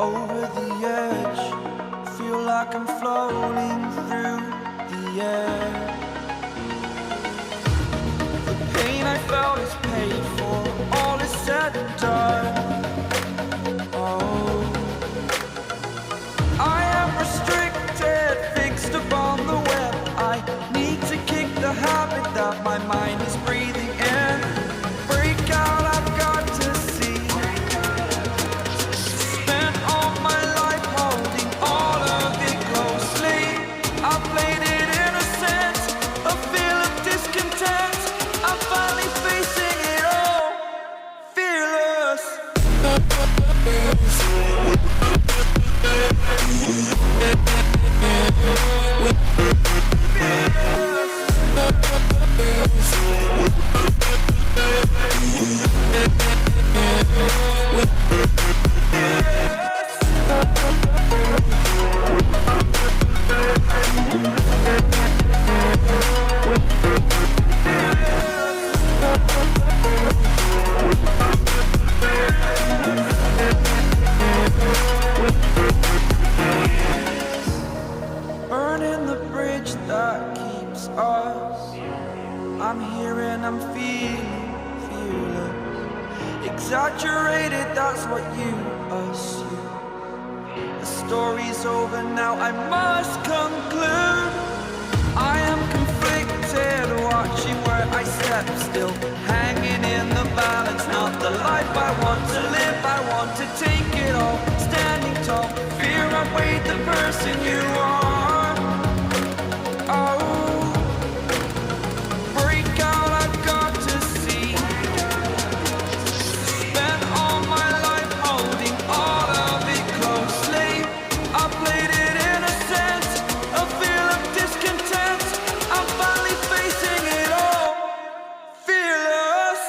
over the edge. Feel like I'm floating through the air. The pain I felt is paid for, all is said and done. Oh, I am restricted, fixed upon the web. I need to kick the habit that my mind is breathing in. Break out, I've got to see. Spent all my life holding all of it closely. I played it innocent, a feel of discontent. I'm finally facing it all, fearless. Burning the bridge that keeps us. I'm here and I'm feeling fearless. Exaggerated, that's what you assume. The story's over now, I must conclude. I am conflicted, watching where I step still, hanging in the balance. Not the life I want to live, I want to take it all. Standing tall, fear outweighed the person you are. Oh, break out, I've got to see. Spent all my life holding all of it closely. I played it innocent, a feel of discontent. I'm finally facing it all, fearless.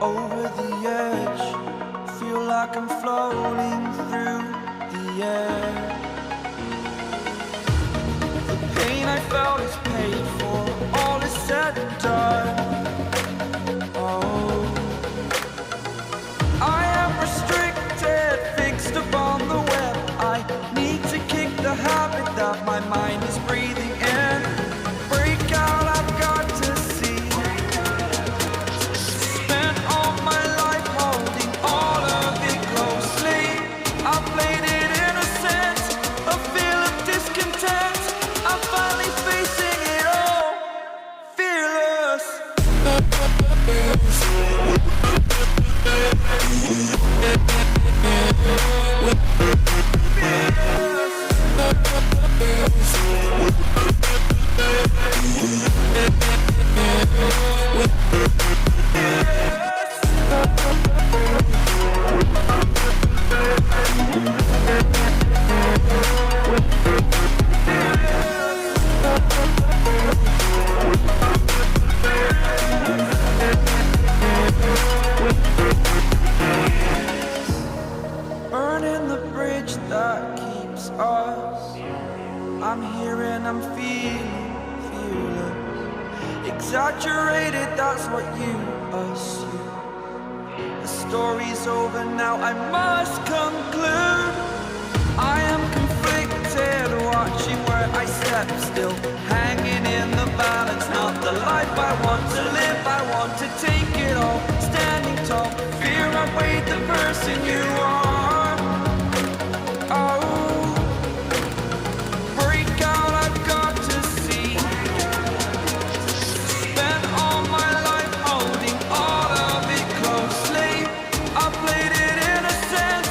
Over the edge, feel like I'm floating through the air. The pain I felt is paid for, all is said and done. Oh, I am restricted, fixed upon the web. I need to kick the habit that my mind is breathing in. Break out, I've got to see. Spent all my life holding all of it closely. I played it innocent, a feel of discontent. I'm finally facing it all, fearless. Burning the bridge that keeps us. I'm here and I'm feeling fearless. Exaggerated, that's what you assume. The story's over now, I must conclude. I am conflicted, watching where I step still, hanging in the balance. Not the life I want to live, I want to take it all. Standing tall, fear outweighed the person you are. Oh, break out, I've got to see. Spent all my life holding all of it closely. I played it innocent,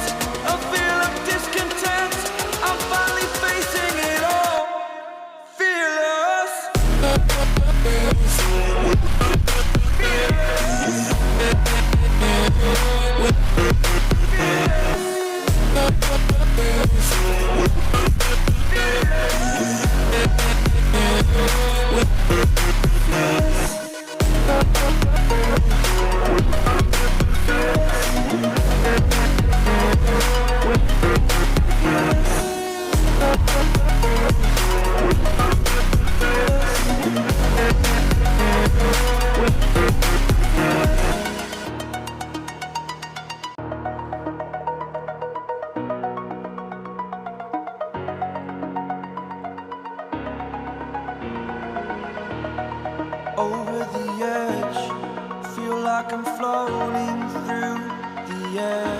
Over the edge, feel like I'm floating through the air.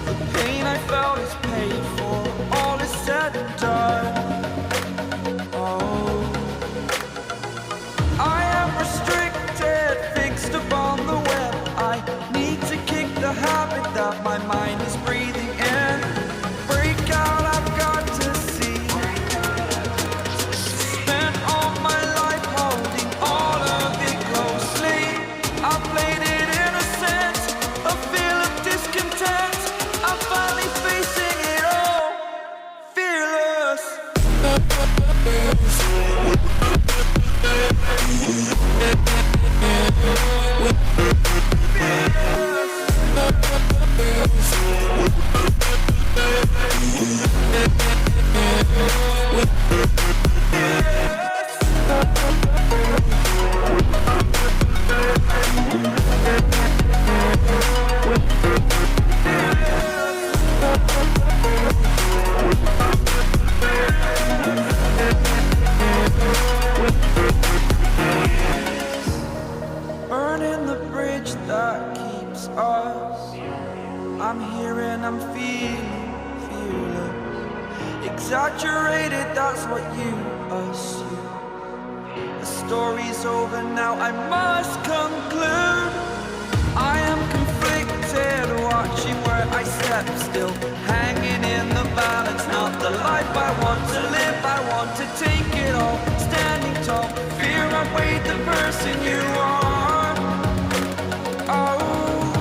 The pain I felt is paid for, all is said and done. Oh, I am restricted, fixed upon the web. I need to kick the habit that my mind is breathing in. Break out, I've got to see. Spent all my life holding all of it closely. I played it innocent, a feel of discontent. I'm finally facing it all, fearless. Burning the bridge that keeps us. I'm here and I'm feeling fearless. Exaggerated, that's what you assume. The story's over now, I must conclude. I am conflicted, watching where I step still, hanging in the balance. Not the life I want to live, I want to take it all. Standing tall, fear outweighed the person you are. Oh,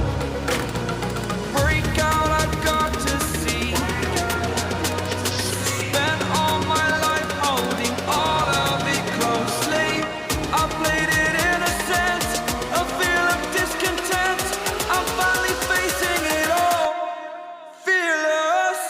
break out, I've got to see. Spent all my life holding all of it closely. I played it innocent, a feel of discontent. I'm finally facing it all, fearless.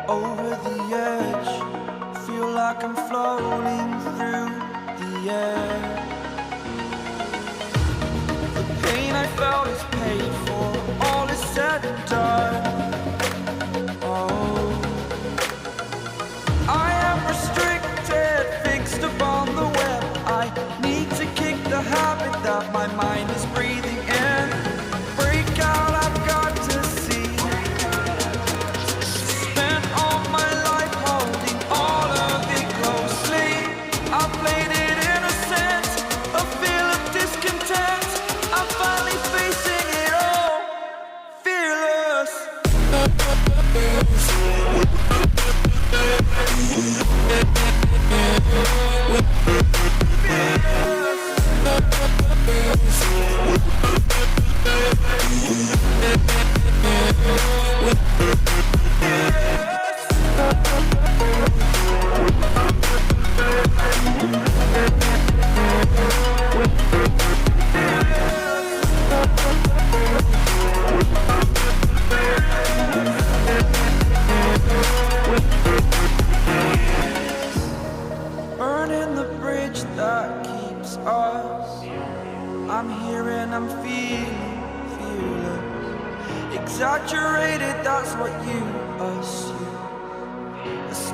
Over the edge, feel like I'm floating through the air. The pain I felt is paid for, all is said and done. Oh, I am restricted, fixed upon the web. I need to kick the habit that my mind is breathing in. Break out, I've got to see. Spent all my life holding all of it closely. I played it innocent, a feel of discontent. I'm finally facing it all, fearless.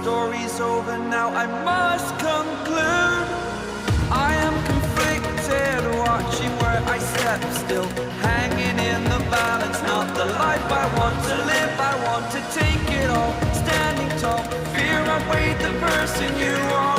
story's over now, I must conclude. I am conflicted, watching where I step, still hanging in the balance. Not the life I want to live, I want to take it all. Standing tall, fear I weighed the person you are.